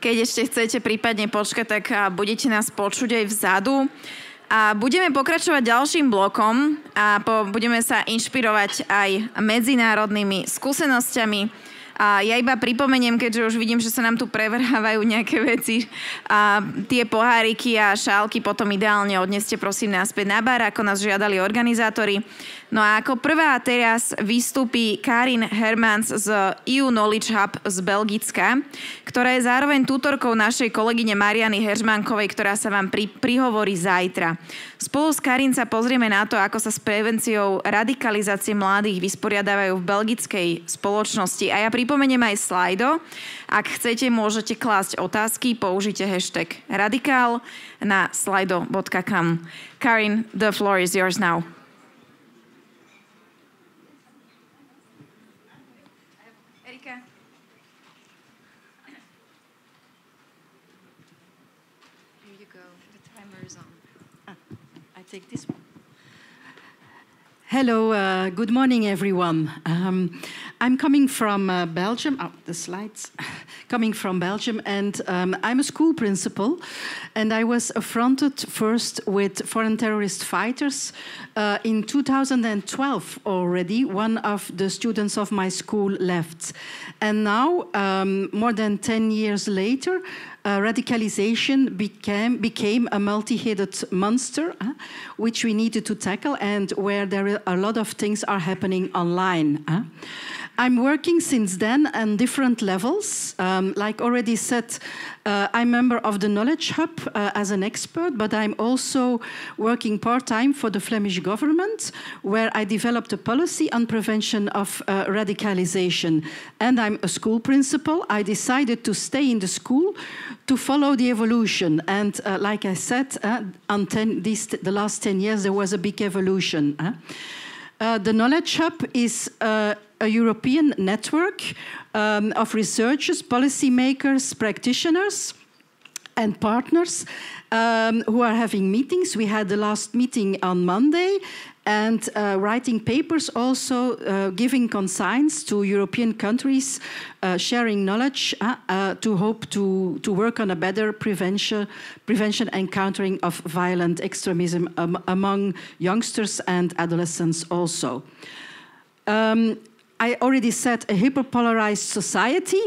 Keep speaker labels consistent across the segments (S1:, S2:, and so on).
S1: keď ešte chcete prípadne počkať, tak budete nás počuť aj vzadu. A budeme pokračovať ďalším blokom a budeme sa inšpirovať aj medzinárodnými skúsenosťami. A ja iba pripomeniem, keďže už vidím, že sa nám tu prevrhávajú nejaké veci, a tie poháriky a šálky potom ideálne odneste prosím naspäť na bar, ako nás žiadali organizátori. No a ako prvá teraz vystúpi Karin Heremans z EU Knowledge Hub z Belgicka, ktorá je zároveň tutorkou našej kolegyne Mariany Heřmánkovej, ktorá sa vám prihovorí zajtra. Spolu s Karin sa pozrieme na to, ako sa s prevenciou radikalizácie mladých vysporiadávajú v belgickej spoločnosti. A ja pripomeniem aj slajdo. Ak chcete, môžete klásť otázky, použite hashtag radikál na slido.com. Karin, the floor is yours now.
S2: Take this one. Hello, good morning, everyone. I'm coming from Belgium. Oh, the slides. Coming from Belgium, and I'm a school principal, and I was affronted first with foreign terrorist fighters in 2012 already. One of the students of my school left, and now, more than 10 years later, radicalization became a multi-headed monster, which we needed to tackle, and where there are a lot of things are happening online. I'm working since then on different levels. Like already said, I'm a member of the Knowledge Hub as an expert, but I'm also working part-time for the Flemish government, where I developed a policy on prevention of radicalization. And I'm a school principal. I decided to stay in the school to follow the evolution. And like I said, the last 10 years, there was a big evolution. The Knowledge Hub is a European network of researchers, policymakers, practitioners, and partners who are having meetings. We had the last meeting on Monday, and writing papers, also giving consigns to European countries, sharing knowledge to hope to work on a better prevention and countering of violent extremism among youngsters and adolescents also. I already said a hyperpolarized society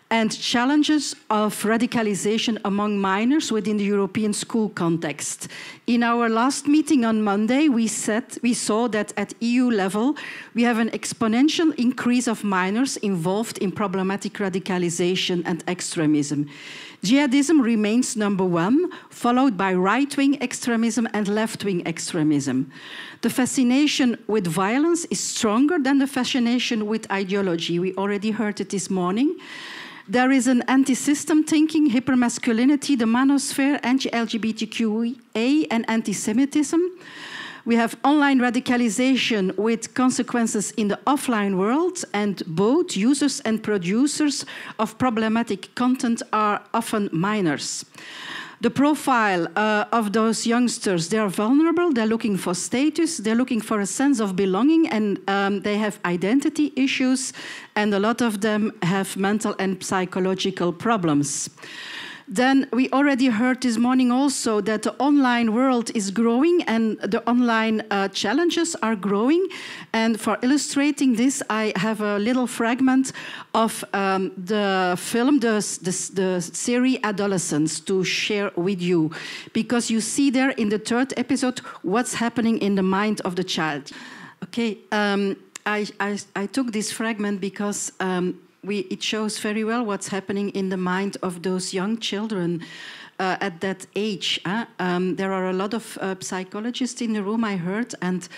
S2: and challenges of radicalization among minors within the European school context. In our last meeting on Monday, we saw that at EU level, we have an exponential increase of minors involved in problematic radicalization and extremism. Jihadism remains number one, followed by right-wing extremism and left-wing extremism. The fascination with violence is stronger than the fascination with ideology. We already heard it this morning. There is an anti-system thinking, hypermasculinity, the manosphere, anti-LGBTQA, and anti-Semitism. We have online radicalization with consequences in the offline world, and both users and producers of problematic content are often minors. The profile of those youngsters, they are vulnerable, they're looking for status, they're looking for a sense of belonging, and they have identity issues, and a lot of them have mental and psychological problems. Then we already heard this morning also that the online world is growing and the online challenges are growing. And for illustrating this, I have a little fragment of the film, the series Adolescence, to share with you. Because you see there in the third episode what's happening in the mind of the child. Okay, I took this fragment because it shows very well what's happening in the mind of those young children at that age. There are a lot of psychologists in the room, I heard, and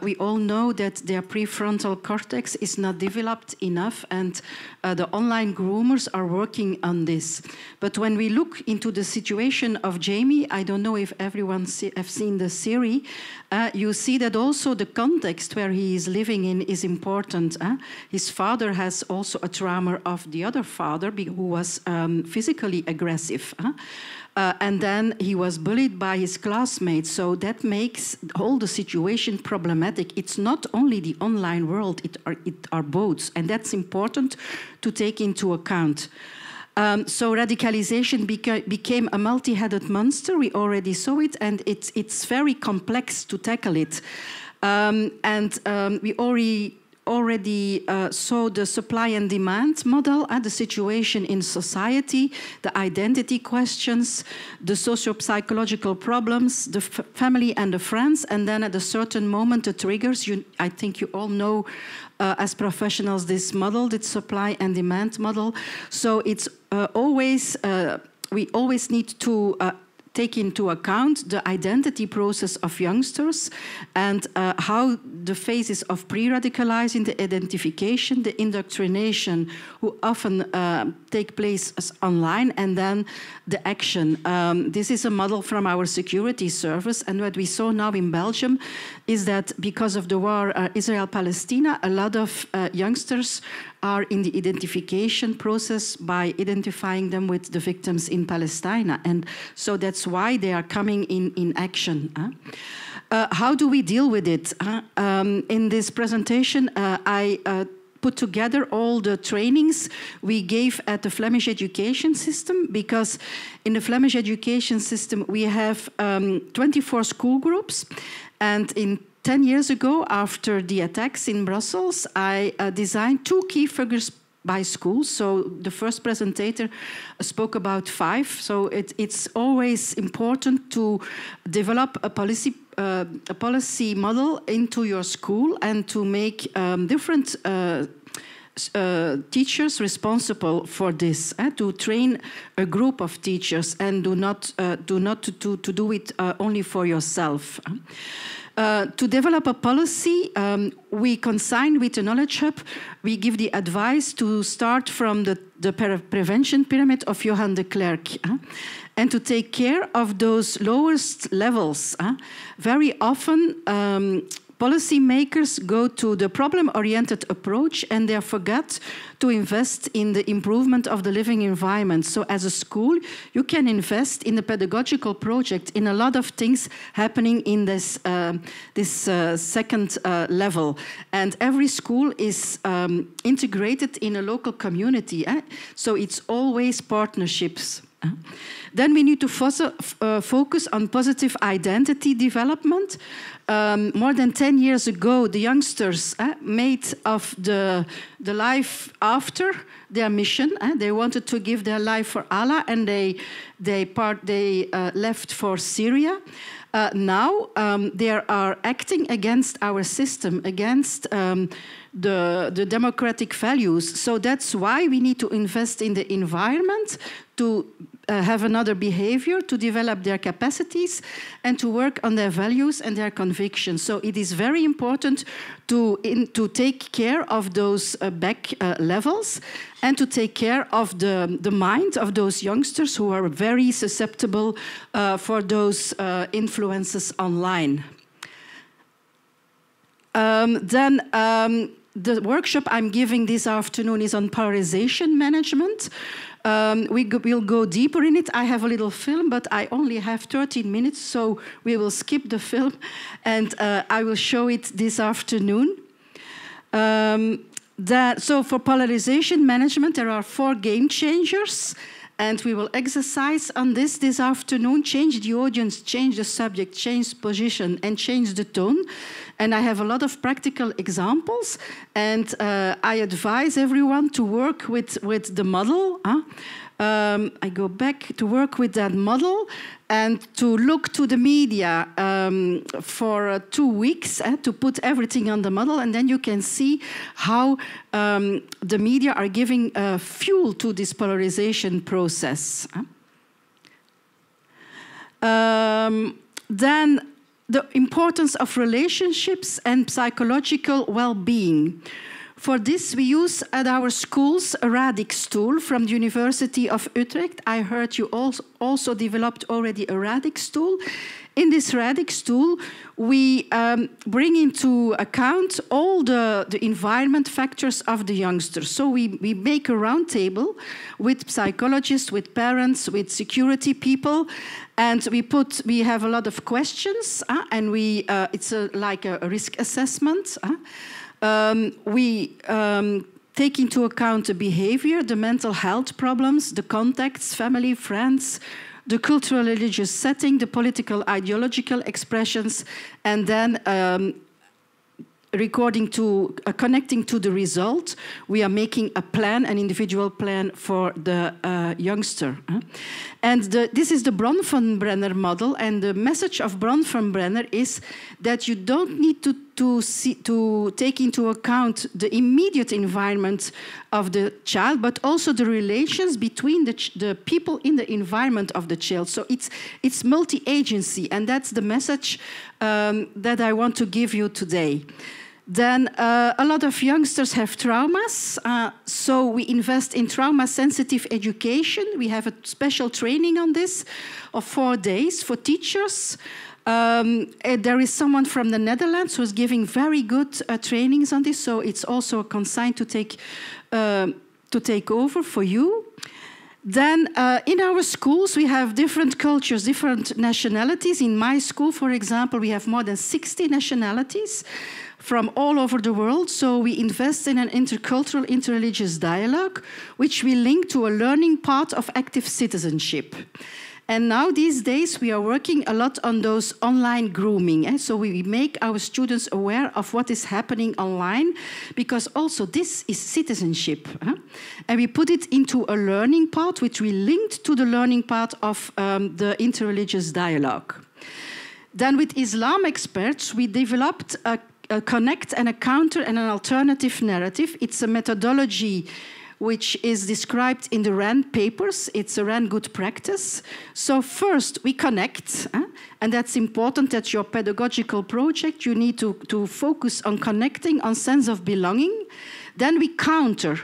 S2: we all know that their prefrontal cortex is not developed enough, and the online groomers are working on this. But when we look into the situation of Jamie, I don't know if everyone have seen the series, you see that also the context where he is living in is important. His father has also a trauma of the other father who was physically aggressive. And then he was bullied by his classmates, so that makes all the situation problematic. It's not only the online world, it are both, and that's important to take into account. So radicalization became a multi-headed monster. We already saw it, and it's very complex to tackle it. We already saw the supply and demand model, the situation in society, the identity questions, the socio-psychological problems, the family and the friends, and then at a certain moment, the triggers. I think you all know as professionals this model, this supply and demand model. So it's we always need to take into account the identity process of youngsters and how the phases of pre-radicalizing, the identification, the indoctrination, who often take place as online, and then the action. This is a model from our security service, and what we saw now in Belgium is that because of the war Israel-Palestina, a lot of youngsters are in the identification process by identifying them with the victims in Palestine. And so that's why they are coming in action. How do we deal with it? In this presentation, I put together all the trainings we gave at the Flemish education system, because in the Flemish education system, we have 24 school groups, and in 10 years ago, after the attacks in Brussels, I designed 2 key figures by school. So the first presenter spoke about 5. So it's always important to develop a policy model into your school and to make different teachers responsible for this, to train a group of teachers and do not do it only for yourself. To develop a policy, we consign with the Knowledge Hub, we give the advice to start from the prevention pyramid of Johan de Klerk, and to take care of those lowest levels. Very often, policymakers go to the problem-oriented approach and they forget to invest in the improvement of the living environment. So as a school, you can invest in the pedagogical project in a lot of things happening in this second level. And every school is integrated in a local community. So it's always partnerships. Then we need to focus on positive identity development. More than 10 years ago, the youngsters made of the life after their mission. They wanted to give their life for Allah, and they left for Syria. Now they are acting against our system, against the democratic values. So that's why we need to invest in the environment, to have another behavior, to develop their capacities, and to work on their values and their convictions. So it is very important to take care of those back levels, and to take care of the mind of those youngsters who are very susceptible for those influences online. The workshop I'm giving this afternoon is on polarization management. We'll go deeper in it. I have a little film, but I only have 13 minutes, so we will skip the film, and I will show it this afternoon. So for polarization management, there are 4 game changers, and we will exercise on this afternoon. Change the audience, change the subject, change position, and change the tone. And I have a lot of practical examples, and I advise everyone to work with the model. I go back to work with that model and to look to the media for 2 weeks to put everything on the model, and then you can see how the media are giving fuel to this polarization process. Then the importance of relationships and psychological well-being. For this, we use at our schools a Radix tool from the University of Utrecht. I heard you also developed already a Radix tool. In this Radix tool, we bring into account all the environment factors of the youngsters. So we make a round table with psychologists, with parents, with security people, and we have a lot of questions, and it's like a risk assessment. We take into account the behavior, the mental health problems, the contacts, family, friends, the cultural religious setting, the political ideological expressions, and then connecting to the result, we are making a plan, an individual plan for the youngster. And this is the Bronfenbrenner model, and the message of Bronfenbrenner is that you don't need to take into account the immediate environment of the child, but also the relations between the people in the environment of the child. So it's multi-agency, and that's the message that I want to give you today. Then a lot of youngsters have traumas, so we invest in trauma-sensitive education. We have a special training on this of 4 days for teachers. There is someone from the Netherlands who is giving very good trainings on this, so it's also a consign to take over for you. Then in our schools, we have different cultures, different nationalities. In my school, for example, we have more than 60 nationalities from all over the world. So we invest in an intercultural, interreligious dialogue, which we link to a learning part of active citizenship. And now these days, we are working a lot on those online grooming. So we make our students aware of what is happening online, because also this is citizenship. And we put it into a learning part, which we linked to the learning part of the interreligious dialogue. Then with Islam experts, we developed a connect and a counter and an alternative narrative. It's a methodology which is described in the RAND papers. It's a RAND good practice. So first we connect, and that's important. That's your pedagogical project. You need to focus on connecting, on sense of belonging. Then we counter.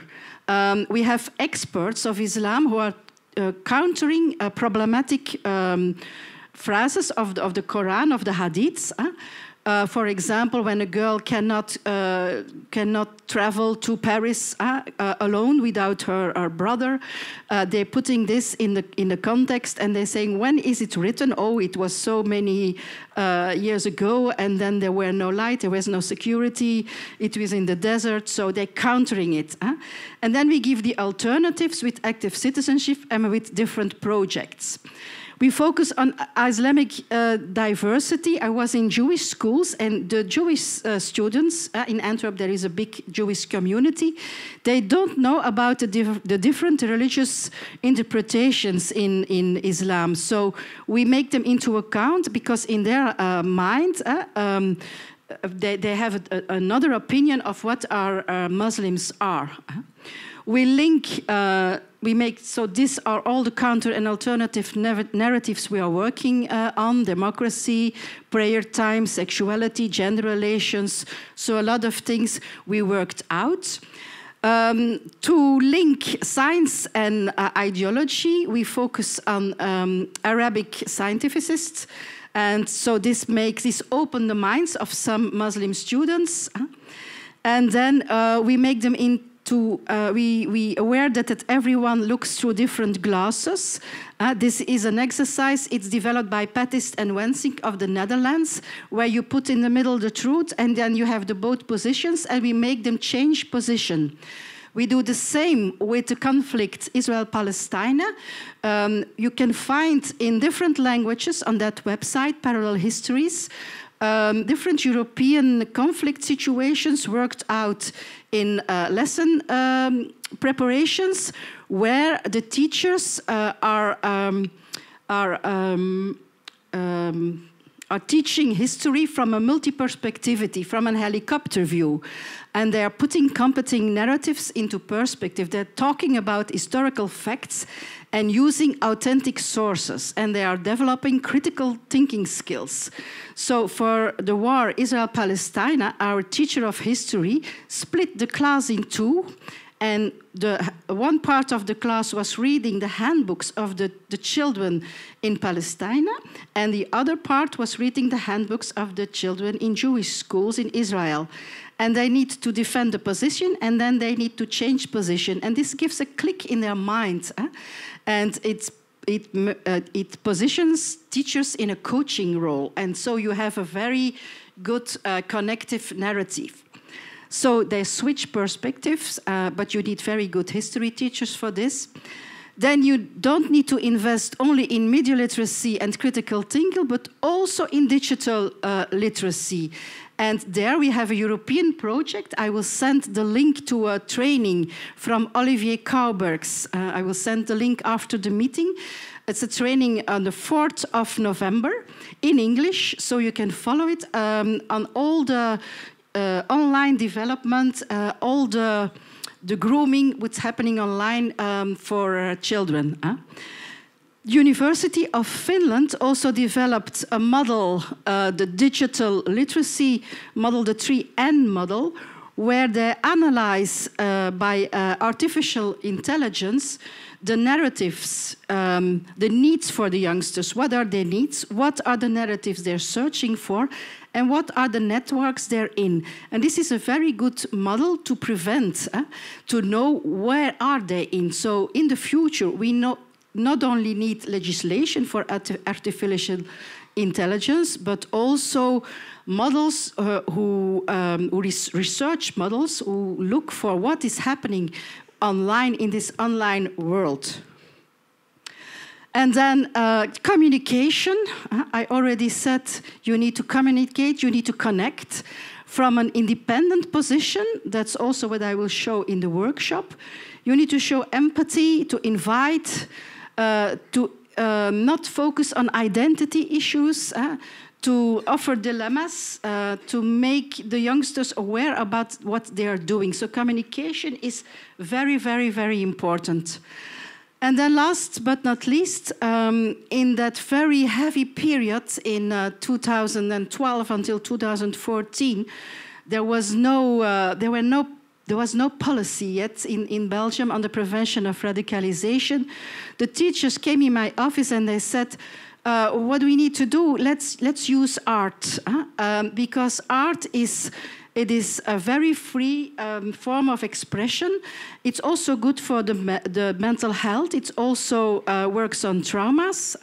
S2: We have experts of Islam who are countering problematic phrases of the Quran, of the Hadiths. For example, when a girl cannot travel to Paris alone without her brother, they're putting this in the context, and they're saying, when is it written? Oh, it was so many years ago, and then there were no light, there was no security, it was in the desert, so they're countering it. And then we give the alternatives with active citizenship and with different projects. We focus on Islamic diversity. I was in Jewish schools, and the Jewish students in Antwerp, there is a big Jewish community. They don't know about the different religious interpretations in Islam. So we make them into account, because in their mind, they have another opinion of what our Muslims are. We link, so these are all the counter and alternative narratives we are working on: democracy, prayer time, sexuality, gender relations. So a lot of things we worked out. To link science and ideology, we focus on Arabic scientificists. And so this open the minds of some Muslim students. And then we make them we aware that everyone looks through different glasses. This is an exercise. It's developed by Pattist and Wensink of the Netherlands, where you put in the middle the truth, and then you have the both positions, and we make them change position. We do the same with the conflict Israel-Palestine. You can find in different languages on that website parallel histories, different European conflict situations worked out in lesson preparations, where the teachers are teaching history from a multi-perspectivity, from a helicopter view. And they are putting competing narratives into perspective. They're talking about historical facts and using authentic sources. And they are developing critical thinking skills. So for the war Israel-Palestine, our teacher of history split the class in two. And one part of the class was reading the handbooks of the children in Palestine, and the other part was reading the handbooks of the children in Jewish schools in Israel. And they need to defend the position, and then they need to change position. And this gives a click in their minds. And it positions teachers in a coaching role. And so you have a very good connective narrative. So they switch perspectives, but you need very good history teachers for this. Then you don't need to invest only in media literacy and critical thinking, but also in digital literacy. And there we have a European project. I will send the link to a training from Olivier Koubergs. I will send the link after the meeting. It's a training on the 4th of November in English, so you can follow it on all the online development, all the grooming, what's happening online for children. University of Finland also developed a model, the digital literacy model, the 3N model, where they analyze by artificial intelligence the narratives, the needs for the youngsters. What are their needs? What are the narratives they're searching for? And what are the networks they're in? And this is a very good model to prevent, to know where are they in. So in the future, we not only need legislation for artificial intelligence, but also models research models who look for what is happening online in this online world. And then communication. I already said you need to communicate, you need to connect from an independent position. That's also what I will show in the workshop. You need to show empathy, to invite, to not focus on identity issues, to offer dilemmas, to make the youngsters aware about what they are doing. So communication is very, very, very important. And then last but not least, in that very heavy period in 2012 until 2014, there was no policy yet in Belgium on the prevention of radicalization. The teachers came in my office and they said, what do we need to do? Let's use art, because art is a very free form of expression. It's also good for the mental health. It also works on traumas.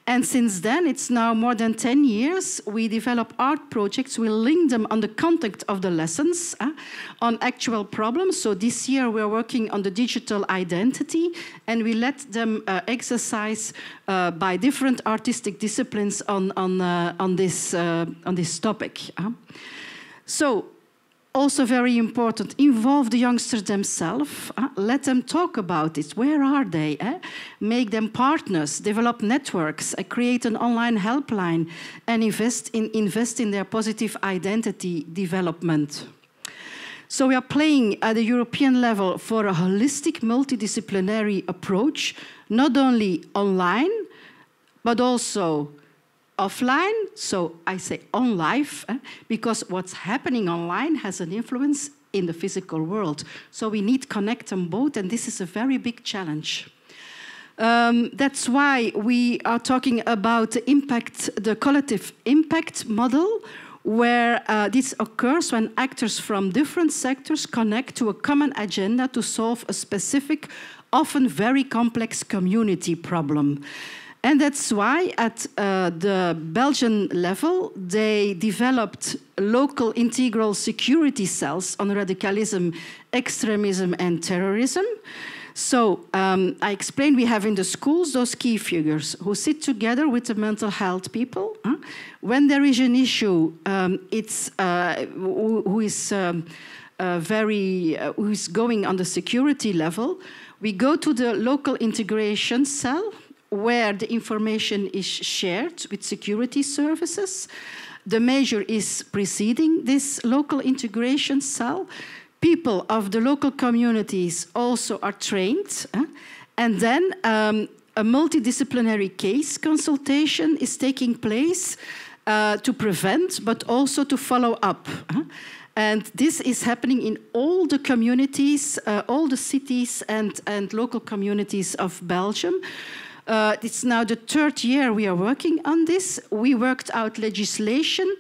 S2: And since then, it's now more than 10 years, we develop art projects. We link them on the content of the lessons, on actual problems. So this year, we're working on the digital identity, and we let them exercise by different artistic disciplines on this topic. So, also very important, involve the youngsters themselves. Let them talk about it. Where are they? Make them partners, develop networks, create an online helpline, and invest in their positive identity development. So we are playing at the European level for a holistic, multidisciplinary approach, not only online, but also offline, so I say on life, because what's happening online has an influence in the physical world. So we need to connect them both, and this is a very big challenge. That's why we are talking about the collective impact model, where this occurs when actors from different sectors connect to a common agenda to solve a specific, often very complex community problem. And that's why at the Belgian level, they developed local integral security cells on radicalism, extremism, and terrorism. So I explained we have in the schools those key figures who sit together with the mental health people. When there is an issue, it's who is going on the security level. We go to the local integration cell, where the information is shared with security services. The measure is preceding this local integration cell. People of the local communities also are trained. And then a multidisciplinary case consultation is taking place to prevent, but also to follow up. And this is happening in all the communities, all the cities and local communities of Belgium. It's now the 3rd year we are working on this. We worked out legislation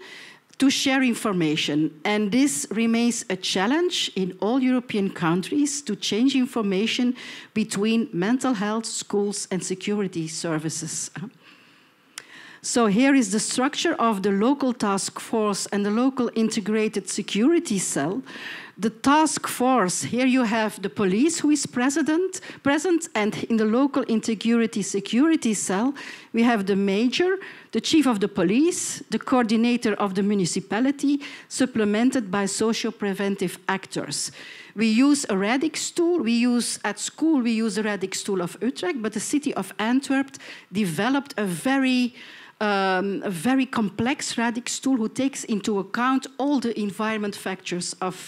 S2: to share information, and this remains a challenge in all European countries to change information between mental health, schools, and security services. So here is the structure of the local task force and the local integrated security cell. The task force, here you have the police who is present, and in the local integrity security cell, we have the major, the chief of the police, the coordinator of the municipality, supplemented by socio-preventive actors. We use a Radix tool. At school, we use a Radix tool of Utrecht, but the city of Antwerp developed a very complex Radix tool who takes into account all the environment factors of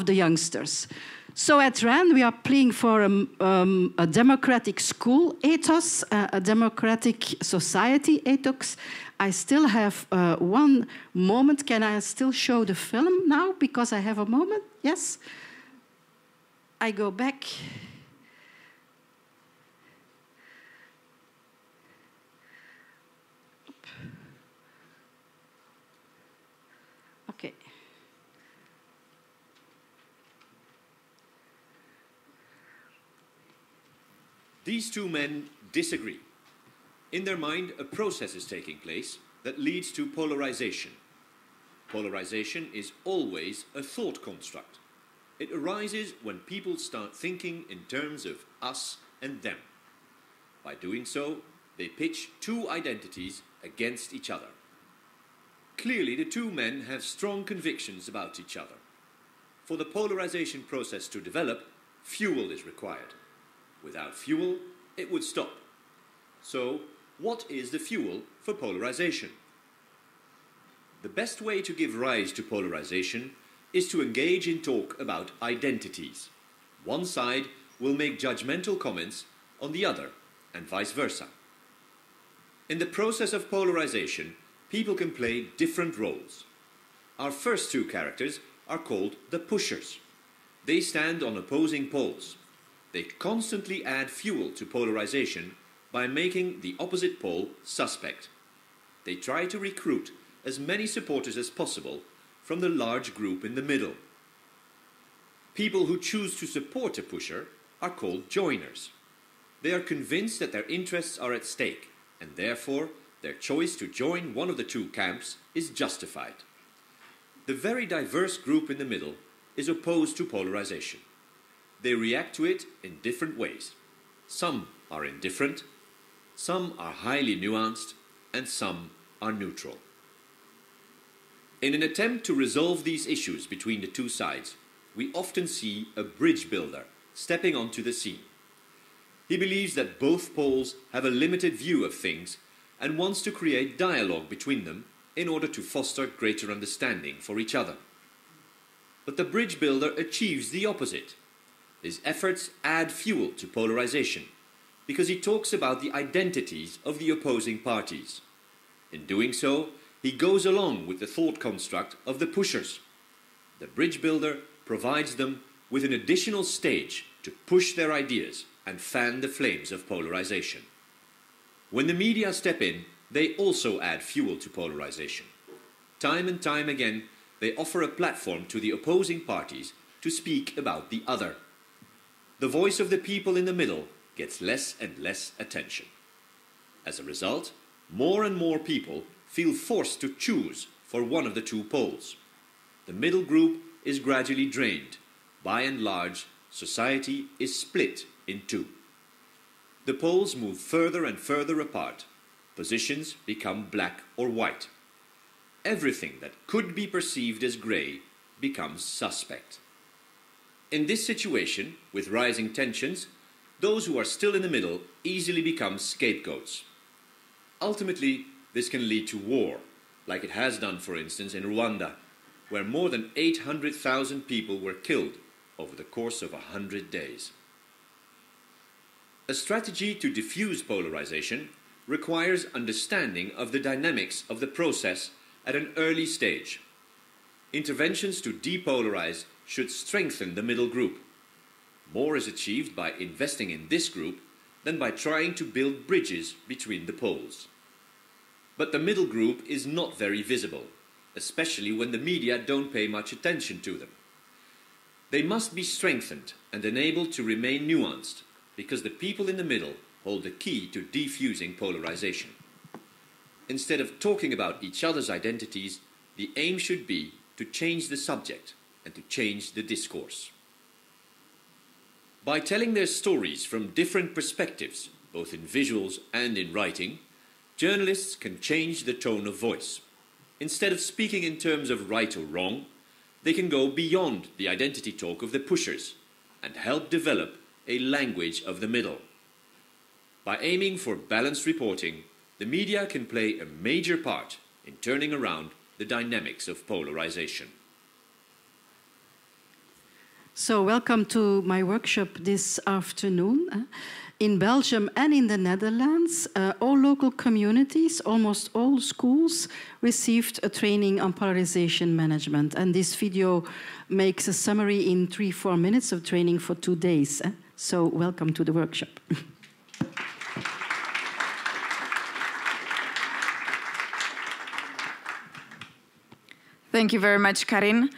S2: the youngsters. So at RAN, we are playing for a democratic school ethos, a democratic society ethos. I still have one moment. Can I still show the film now? Because I have a moment. Yes? I go back. Okay.
S3: These two men disagree. In their mind, a process is taking place that leads to polarization. Polarization is always a thought construct. It arises when people start thinking in terms of us and them. By doing so, they pitch two identities against each other. Clearly, the two men have strong convictions about each other. For the polarization process to develop, fuel is required. Without fuel, it would stop. So, what is the fuel for polarization? The best way to give rise to polarization is to engage in talk about identities. One side will make judgmental comments on the other, and vice versa. In the process of polarization, people can play different roles. Our first two characters are called the pushers. They stand on opposing poles. They constantly add fuel to polarization by making the opposite pole suspect. They try to recruit as many supporters as possible from the large group in the middle. People who choose to support a pusher are called joiners. They are convinced that their interests are at stake, and therefore their choice to join one of the two camps is justified. The very diverse group in the middle is opposed to polarization. They react to it in different ways. Some are indifferent, some are highly nuanced, and some are neutral. In an attempt to resolve these issues between the two sides, we often see a bridge builder stepping onto the scene. He believes that both poles have a limited view of things and wants to create dialogue between them in order to foster greater understanding for each other. But the bridge builder achieves the opposite. His efforts add fuel to polarization because he talks about the identities of the opposing parties. In doing so, he goes along with the thought construct of the pushers. The bridge builder provides them with an additional stage to push their ideas and fan the flames of polarization. When the media step in, they also add fuel to polarization. Time and time again, they offer a platform to the opposing parties to speak about the other. The voice of the people in the middle gets less and less attention. As a result, more and more people feel forced to choose for one of the two poles. The middle group is gradually drained. By and large, society is split in two. The poles move further and further apart. Positions become black or white. Everything that could be perceived as grey becomes suspect. In this situation, with rising tensions, those who are still in the middle easily become scapegoats. Ultimately, this can lead to war, like it has done, for instance, in Rwanda, where more than 800,000 people were killed over the course of 100 days. A strategy to diffuse polarization requires understanding of the dynamics of the process at an early stage. Interventions to depolarize should strengthen the middle group. More is achieved by investing in this group than by trying to build bridges between the poles. But the middle group is not very visible, especially when the media don't pay much attention to them. They must be strengthened and enabled to remain nuanced, because the people in the middle hold the key to defusing polarization. instead of talking about each other's identities, the aim should be to change the subject and to change the discourse. By telling their stories from different perspectives, both in visuals and in writing, journalists can change the tone of voice. Instead of speaking in terms of right or wrong, they can go beyond the identity talk of the pushers and help develop a language of the middle. By aiming for balanced reporting, the media can play a major part in turning around the dynamics of polarization.
S2: So welcome to my workshop this afternoon. In Belgium and in the Netherlands, all local communities, almost all schools, received a training on polarization management. And this video makes a summary in 3-4 minutes of training for 2 days. So welcome to the workshop.
S1: Thank you very much, Karin.